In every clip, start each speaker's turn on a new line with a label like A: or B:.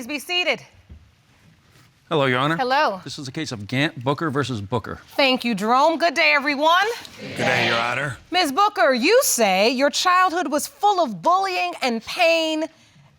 A: Please be seated.
B: Hello, Your Honor.
A: Hello.
B: This is a case of Gantt, Booker versus Booker.
A: Thank you, Jerome. Good day, everyone.
C: Good day, Your Honor.
A: Ms. Booker, you say your childhood was full of bullying and pain.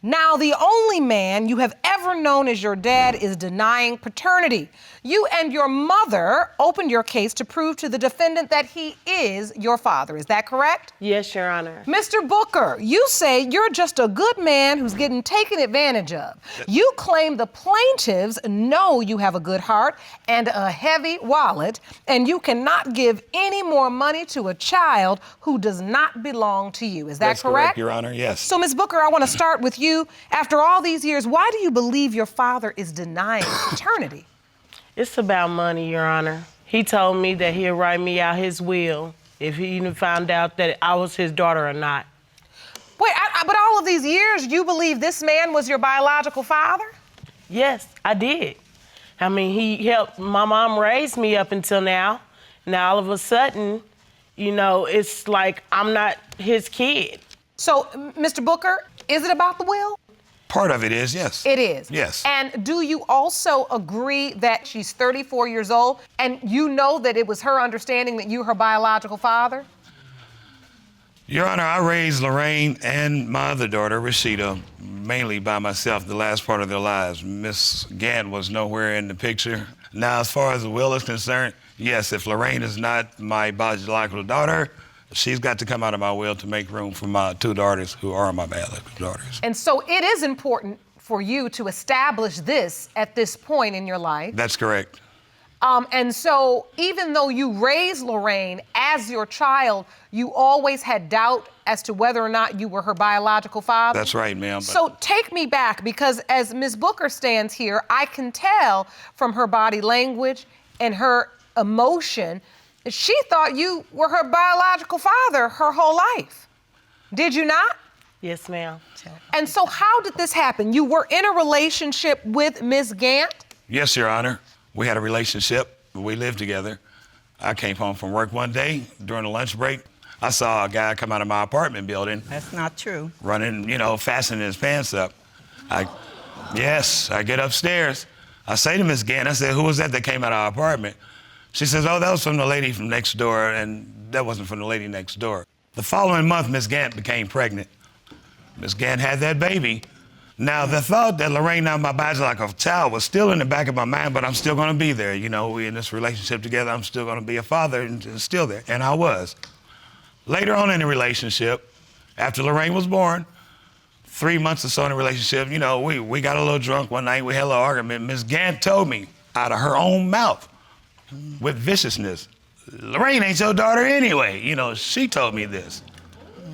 A: Now, the only man you have ever known as your dad is denying paternity. You and your mother opened your case to prove to the defendant that he is your father. Is that correct?
D: Yes, Your Honor.
A: Mr. Booker, you say you're just a good man who's getting taken advantage of. You claim the plaintiffs know you have a good heart and a heavy wallet, and you cannot give any more money to a child who does not belong to you. Is that
C: That's correct, Your Honor, yes.
A: So, Ms. Booker, I want to start with you. After all these years, why do you believe your father is denying paternity?
D: It's about money, Your Honor. He told me that he'll write me out his will if he even found out that I was his daughter or not.
A: Wait, but all of these years, you believe this man was your biological father?
D: Yes, I did. I mean, he helped my mom raise me up until now. Now, all of a sudden, you know, it's like I'm not his kid.
A: So, Mr. Booker, is it about the will?
C: Part of it is, yes.
A: It is?
C: Yes.
A: And do you also agree that she's 34 years old and you know that it was her understanding that you're her biological father?
C: Your Honor, I raised Lorraine and my other daughter, Rashida, mainly by myself the last part of their lives. Miss Gantt was nowhere in the picture. Now, as far as the will is concerned, yes, if Lorraine is not my biological daughter, she's got to come out of my will to make room for my two daughters who are my biological daughters.
A: And so it is important for you to establish this at this point in your life.
C: That's correct.
A: And so even though you raised Lorraine as your child, you always had doubt as to whether or not you were her biological father?
C: That's right, ma'am.
A: So take me back, because as Ms. Booker stands here, I can tell from her body language and her emotion, she thought you were her biological father her whole life. Did you not?
D: Yes, ma'am.
A: And so how did this happen? You were in a relationship with Ms. Gantt?
C: Yes, Your Honor. We had a relationship. We lived together. I came home from work one day during the lunch break. I saw a guy come out of my apartment building.
E: That's not true.
C: Running, you know, fastening his pants up. I get upstairs. I say to Miss Gantt, I said, who was that came out of our apartment? She says, oh, that was from the lady from next door, and that wasn't from the lady next door. The following month, Miss Gantt became pregnant. Miss Gantt had that baby. Now, the thought that Lorraine, now my biological child, was still in the back of my mind, but I'm still gonna be there. You know, we in this relationship together, I'm still gonna be a father, and still there, and I was. Later on in the relationship, after Lorraine was born, 3 months or so in the relationship, you know, we got a little drunk one night, we had a little argument. Miss Gantt told me, out of her own mouth, with viciousness, Lorraine ain't your daughter anyway. You know, she told me this.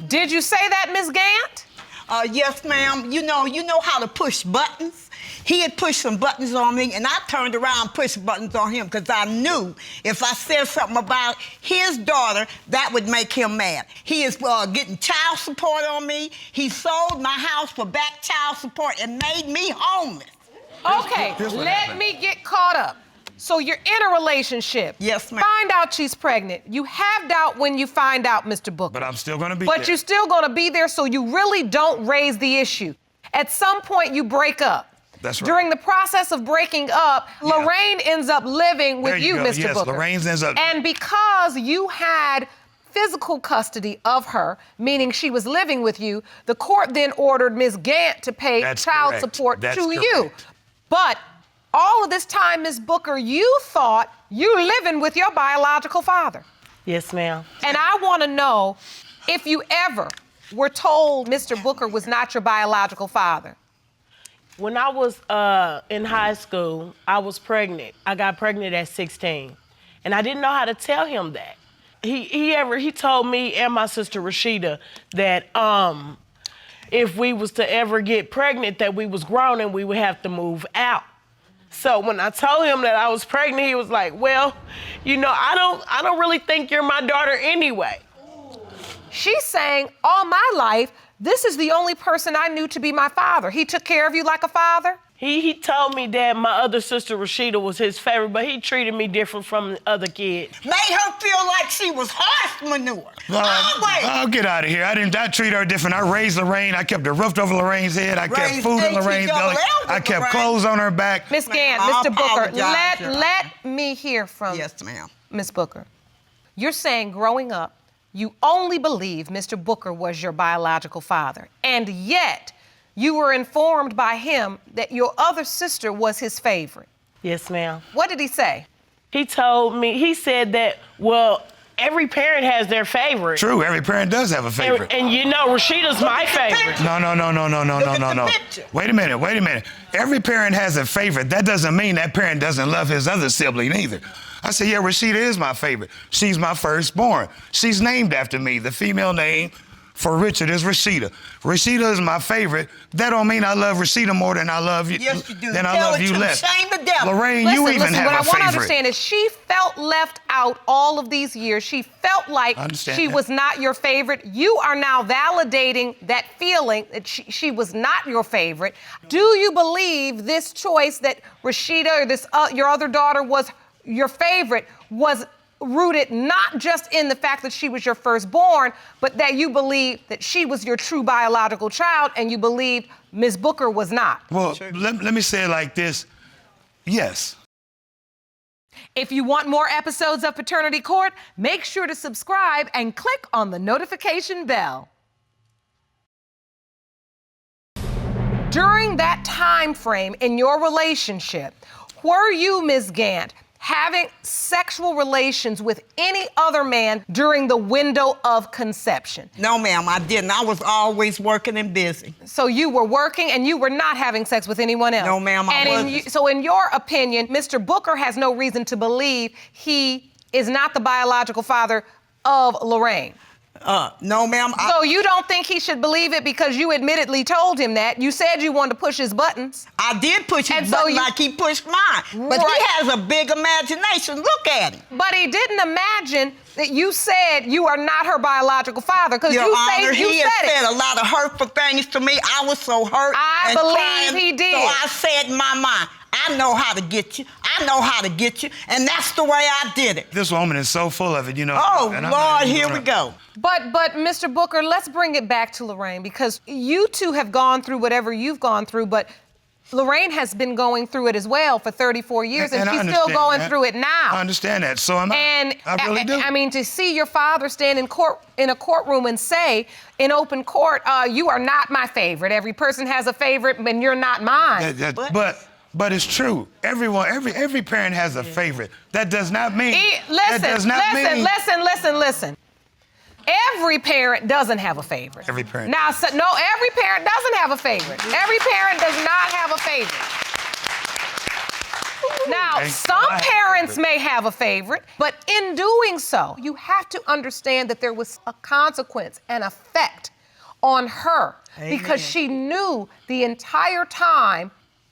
A: Did you say that, Ms. Gantt?
E: Yes, ma'am. You know how to push buttons? He had pushed some buttons on me, and I turned around and pushed buttons on him because I knew if I said something about his daughter, that would make him mad. He is getting child support on me. He sold my house for back child support and made me homeless.
A: Okay, let me get caught up. So you're in a relationship.
E: Yes, ma'am.
A: Find out she's pregnant. You have doubt when you find out, Mr. Booker.
C: But I'm still gonna be there.
A: But you're still gonna be there, so you really don't raise the issue. At some point, you break up.
C: That's right.
A: During the process of breaking up, Lorraine ends up living with you,
C: go.
A: Mr.
C: Yes,
A: Booker.
C: Lorraine ends up.
A: And because you had physical custody of her, meaning she was living with you, the court then ordered Ms. Gantt to pay child support to you. But all of this time, Ms. Booker, you thought you were living with your biological father.
D: Yes, ma'am.
A: And I want to know if you ever were told Mr. Booker was not your biological father.
D: When I was in high school, I was pregnant. I got pregnant at 16. And I didn't know how to tell him that. He told me and my sister Rashida that if we was to ever get pregnant, that we was grown and we would have to move out. So when I told him that I was pregnant, he was like, well, you know, I don't really think you're my daughter anyway.
A: She's saying, all my life, this is the only person I knew to be my father. He took care of you like a father?
D: He told me that my other sister, Rashida, was his favorite, but he treated me different from the other kids.
E: Made her feel like she was horse manure. Always.
C: Oh, get out of here. I didn't treat her different. I raised Lorraine. I kept the roof over Lorraine's head. I kept
E: Raised
C: food in
E: H-E
C: Lorraine's belly.
E: double L
C: I kept
E: Lorraine.
C: clothes on her back.
A: Miss Gantt,
E: I
A: Mr. Booker,
E: apologize, Your Honor.
A: let me hear from
E: Yes, ma'am.
A: Miss Booker. You're saying growing up, you only believed Mr. Booker was your biological father, and yet you were informed by him that your other sister was his favorite.
D: Yes, ma'am.
A: What did he say?
D: He told me, he said that, well, every parent has their favorite.
C: True, every parent does have a favorite.
D: And you know, Rashida's my favorite.
C: No.
E: picture.
C: Wait a minute. Every parent has a favorite. That doesn't mean that parent doesn't love his other sibling either. I said, yeah, Rashida is my favorite. She's my firstborn. She's named after me. The female name for Richard is Rashida. Rashida is my favorite. That don't mean I love Rashida more than I love you.
E: Yes, you do.
C: Than I
E: Tell
C: love
E: it
C: you
E: to
C: less.
E: shame the devil.
C: Lorraine, you even have
A: what I
C: a
A: want to
C: favorite.
A: understand is she felt left out all of these years. She felt like
C: I understand
A: she
C: that.
A: was not your favorite. You are now validating that feeling that she was not your favorite. Do you believe this choice that Rashida or this your other daughter was your favorite was rooted not just in the fact that she was your firstborn, but that you believe that she was your true biological child and you believed Ms. Booker was not?
C: Well, let me say it like this. Yes.
A: If you want more episodes of Paternity Court, make sure to subscribe and click on the notification bell. During that time frame in your relationship, were you, Ms. Gantt, having sexual relations with any other man during the window of conception?
E: No, ma'am, I didn't. I was always working and busy.
A: So you were working and you were not having sex with anyone else?
E: No, ma'am, I wasn't.
A: So in your opinion, Mr. Booker has no reason to believe he is not the biological father of Lorraine?
E: No, ma'am.
A: So you don't think he should believe it because you admittedly told him that? You said you wanted to push his buttons.
E: I did push his
A: And so
E: button
A: you-
E: like he pushed mine. But
A: Right.
E: he has a big imagination. Look at him.
A: But he didn't imagine that you said you are not her biological father because
E: Your
A: you
E: Honor,
A: said you
E: he has
A: said
E: said
A: it.
E: a lot of hurtful things to me. I was so hurt.
A: I
E: and
A: believe
E: crying,
A: he did.
E: So I said in my mind, I know how to get you. I know how to get you. And that's the way I did it.
C: This woman is so full of it, you know.
E: Oh,
C: and I'm
E: Lord,
C: not even
E: here
C: gonna-
E: we go.
A: But Mr. Booker, let's bring it back to Lorraine because you two have gone through whatever you've gone through, but Lorraine has been going through it as well for 34 years, and
C: I
A: she's still
C: understand
A: going
C: that.
A: through it now.
C: I understand that. So am I.
A: And
C: I really do.
A: I mean, to see your father stand in a courtroom and say in open court, "You are not my favorite. Every person has a favorite, and you're not mine."
C: But it's true. Every parent has a favorite. That does not mean. that does not mean.
A: Listen. Every parent doesn't have a favorite.
C: Every parent.
A: Now, no, every parent doesn't have a favorite. Every parent does not have a favorite. Now,
C: Okay.
A: some parents may have a favorite, but in doing so, you have to understand that there was a consequence, an effect on her because she knew the entire time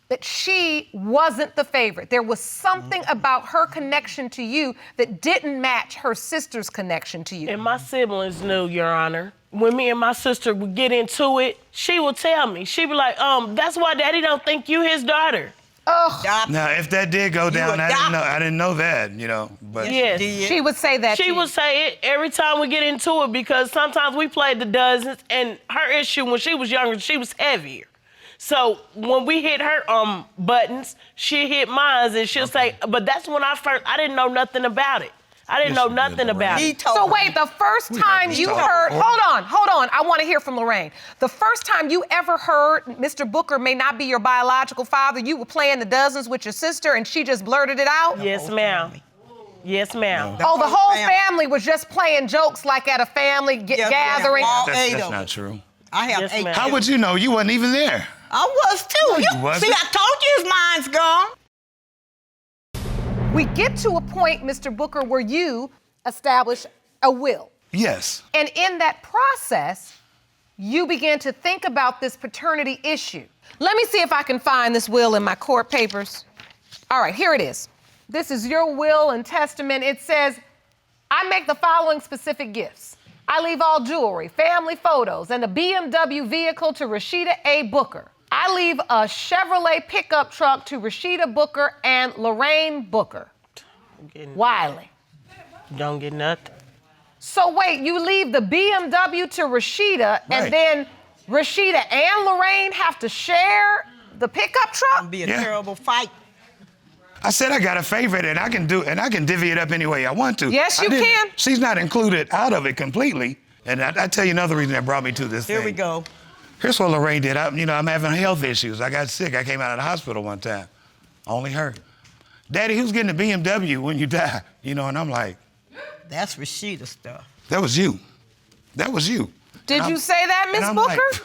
A: that she wasn't the favorite. There was something about her connection to you that didn't match her sister's connection to you.
D: And my siblings knew, Your Honor. When me and my sister would get into it, she would tell me. She'd be like, that's why Daddy don't think you his daughter.
A: Ugh.
C: Now, if that did go down, I didn't know that, you know. But
D: Yes.
A: She would say that to
D: She
A: you.
D: would say it every time we get into it because sometimes we played the dozens, and her issue when she was younger, she was heavier. So when we hit her buttons, she hit mine, and she'll say, but that's when I didn't know nothing about it. I didn't know nothing about it.
A: So wait, the first time you heard, hold on, I want to hear from Lorraine. The first time you ever heard Mr. Booker may not be your biological father, you were playing the dozens with your sister and she just blurted it out?
D: Yes, ma'am. Yes, ma'am.
A: Oh, the whole family was just playing jokes like at a family gathering?
E: All
C: that's
E: 8 of
C: not
E: them.
C: true.
E: I have
D: Yes,
E: 8.
D: ma'am.
C: How would you know? You wasn't even there.
E: I was too.
C: you wasn't.
E: See, I told you his mind's gone.
A: We get to a point, Mr. Booker, where you establish a will.
C: Yes.
A: And in that process, you began to think about this paternity issue. Let me see if I can find this will in my court papers. All right, here it is. This is your will and testament. It says, I make the following specific gifts. I leave all jewelry, family photos, and a BMW vehicle to Rashida A. Booker. I leave a Chevrolet pickup truck to Rashida Booker and Lorraine Booker. Wiley.
D: Don't get nothing.
A: So wait, you leave the BMW to Rashida, and
C: Right.
A: then Rashida and Lorraine have to share the pickup truck?
E: It'll be a
C: Yeah.
E: terrible fight.
C: I said I got a favorite, and I can divvy it up any way I want to.
A: Yes, you can.
C: She's not included out of it completely. And I tell you another reason that brought me to this
E: Here
C: thing.
E: we go.
C: Here's what Lorraine did. I'm having health issues. I got sick. I came out of the hospital one time. Only her. Daddy, who's getting a BMW when you die? And I'm like,
E: That's Rashida stuff.
C: that was you. That was you.
A: Did
C: And
A: you
C: I'm-
A: say that, Miss
C: and I'm
A: Booker?
C: like,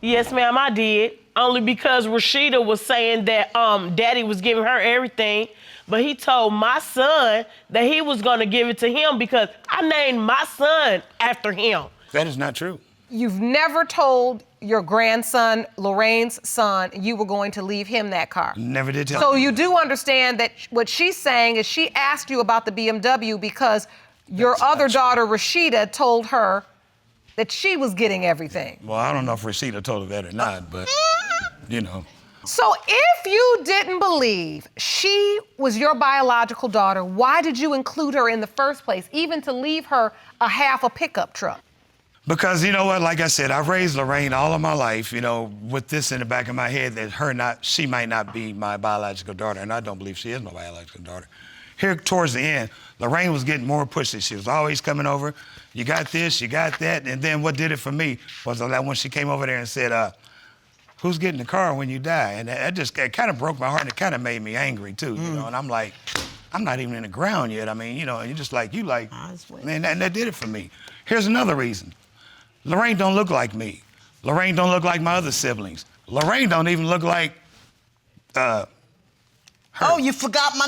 D: Yes, ma'am, I did. Only because Rashida was saying that Daddy was giving her everything, but he told my son that he was gonna give it to him because I named my son after him.
C: that is not true.
A: You've never told your grandson, Lorraine's son, you were going to leave him that car.
C: Never did tell
A: So
C: him.
A: you do understand that what she's saying is she asked you about the BMW because your
C: That's not
A: other
C: true.
A: daughter, Rashida, told her that she was getting everything.
C: Well, I don't know if Rashida told her that or not, but,
A: So if you didn't believe she was your biological daughter, why did you include her in the first place, even to leave her half a pickup truck?
C: Because you know what, like I said, I've raised Lorraine all of my life, with this in the back of my head that she might not be my biological daughter, and I don't believe she is my biological daughter. Here towards the end, Lorraine was getting more pushy. She was always coming over, you got this, you got that, and then what did it for me was that when she came over there and said, who's getting the car when you die? And it kind of broke my heart, and it kind of made me angry too, and I'm like, I'm not even in the ground yet. I mean, and you're just like, man, that did it for me. Here's another reason. Lorraine don't look like me. Lorraine don't look like my other siblings. Lorraine don't even look like her.
E: Oh, you forgot my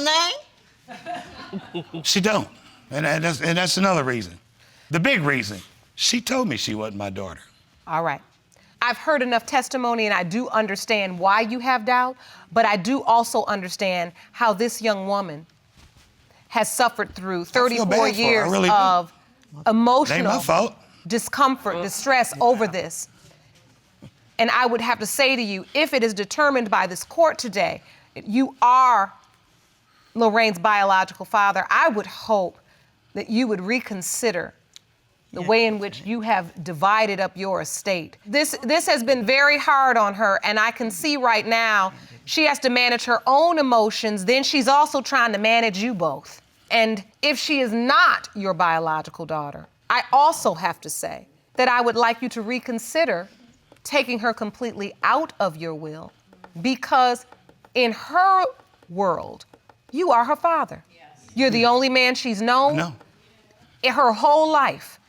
E: name?
C: She don't. And that's another reason. The big reason, she told me she wasn't my daughter.
A: All right. I've heard enough testimony and I do understand why you have doubt, but I do also understand how this young woman has suffered through
C: feel
A: 34
C: bad for her. I
A: years
C: really do.
A: of emotional
C: Ain't my fault.
A: discomfort, distress over this. And I would have to say to you, if it is determined by this court today, that you are Lorraine's biological father, I would hope that you would reconsider the way in which you have divided up your estate. This has been very hard on her, and I can see right now she has to manage her own emotions, then she's also trying to manage you both. And if she is not your biological daughter, I also have to say that I would like you to reconsider taking her completely out of your will, because in her world, you are her father. You're the only man she's known
C: No.
A: in her whole life.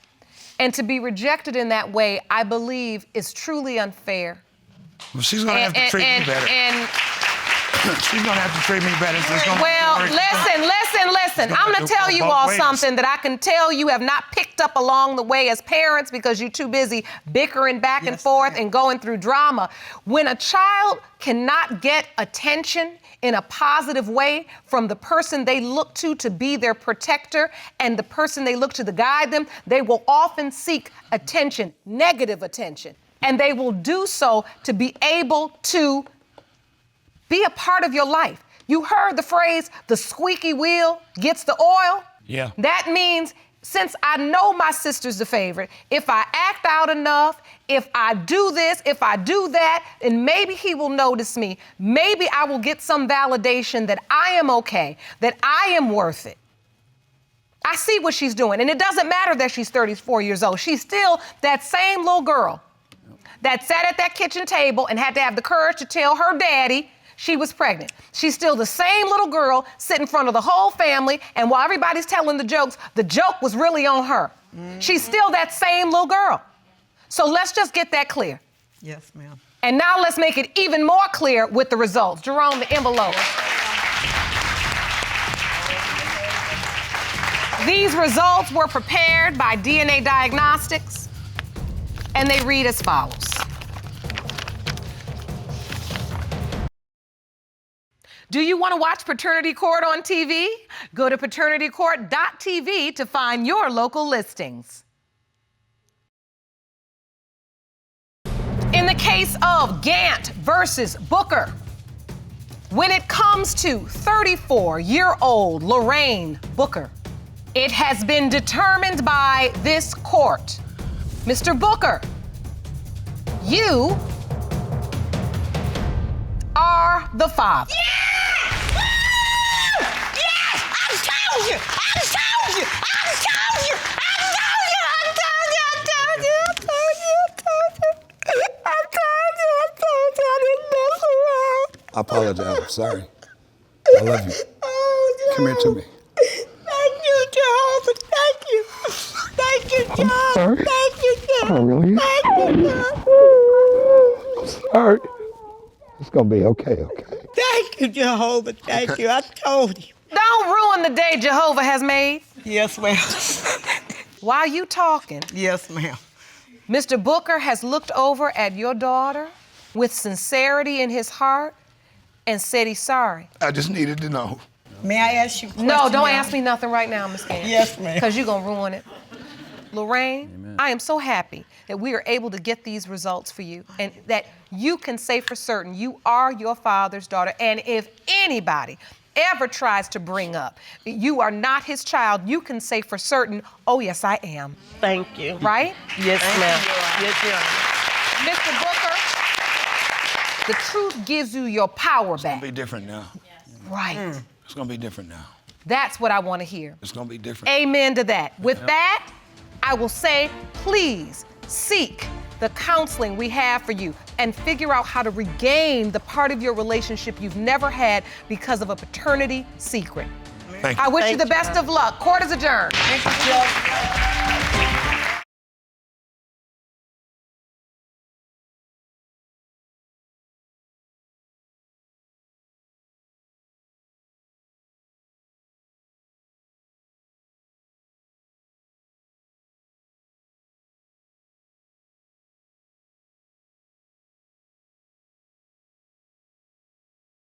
A: And to be rejected in that way, I believe, is truly unfair.
C: Well, she's gonna have to treat me better. She's gonna have to treat me better. So it's gonna
A: Well,
C: work.
A: listen. I'm gonna tell you
C: both
A: all
C: ways.
A: something that I can tell you have not picked up along the way as parents because you're too busy bickering back and forth and going through drama. When a child cannot get attention in a positive way from the person they look to be their protector and the person they look to guide them, they will often seek attention, negative attention. And they will do so to be able to be a part of your life. You heard the phrase, the squeaky wheel gets the oil?
C: Yeah.
A: That means, since I know my sister's the favorite, if I act out enough, if I do this, if I do that, then maybe he will notice me. Maybe I will get some validation that I am okay, that I am worth it. I see what she's doing, and it doesn't matter that she's 34 years old. She's still that same little girl that sat at that kitchen table and had to have the courage to tell her daddy she was pregnant. She's still the same little girl sitting in front of the whole family, and while everybody's telling the jokes, the joke was really on her. She's still that same little girl. So let's just get that clear.
E: Yes, ma'am.
A: And now let's make it even more clear with the results. Jerome, the envelope. These results were prepared by DNA Diagnostics, and they read as follows. Do you want to watch Paternity Court on TV? Go to paternitycourt.tv to find your local listings. In the case case of Gantt versus Booker. When it comes to 34-year-old Lorraine Booker, it has been determined by this court. Mr. Booker, you are the father.
E: Yeah! Woo! Yes! I told you! I told you! I told you! I told you! I told you! I told you! I told you! I told you! I told you! I told you! I didn't mess around.
F: I apologize. I'm sorry. I love you.
E: Oh,
F: Come here to me.
E: Thank you, Jehovah. Thank you. Thank you, Jehovah.
F: sorry.
E: Thank you, Jehovah.
F: Oh, really?
E: Thank you, Jehovah.
F: I'm sorry. It's gonna be okay, okay?
E: Thank you, Jehovah. Thank you. I told you.
A: Don't ruin the day Jehovah has made.
E: Yes, ma'am.
A: While you talking,
E: Yes, ma'am.
A: Mr. Booker has looked over at your daughter with sincerity in his heart and said he's sorry.
F: I just needed to know.
E: May I ask you a question?
A: No, don't
E: ma'am?
A: ask me nothing right now, Miss Gantt.
E: Yes, ma'am.
A: Because you're going to ruin it. Lorraine, I am so happy that we are able to get these results for you and that you can say for certain you are your father's daughter. And if anybody ever tries to bring up you are not his child, you can say for certain, oh, yes, I am.
D: Thank you.
A: Right?
D: Yes, ma'am. Yes, Your Honor.
A: Mr. Booker, the truth gives you your power
C: It's gonna
A: back.
C: be different now.
A: Right.
C: It's gonna be different now.
A: That's what I want to hear.
C: It's gonna be different.
A: Amen to that. With that, I will say, please seek the counseling we have for you and figure out how to regain the part of your relationship you've never had because of a paternity secret.
C: Thank you.
A: I wish you
D: Thank
A: the
D: you.
A: best of luck. Court is adjourned.
E: Thank you, Judge.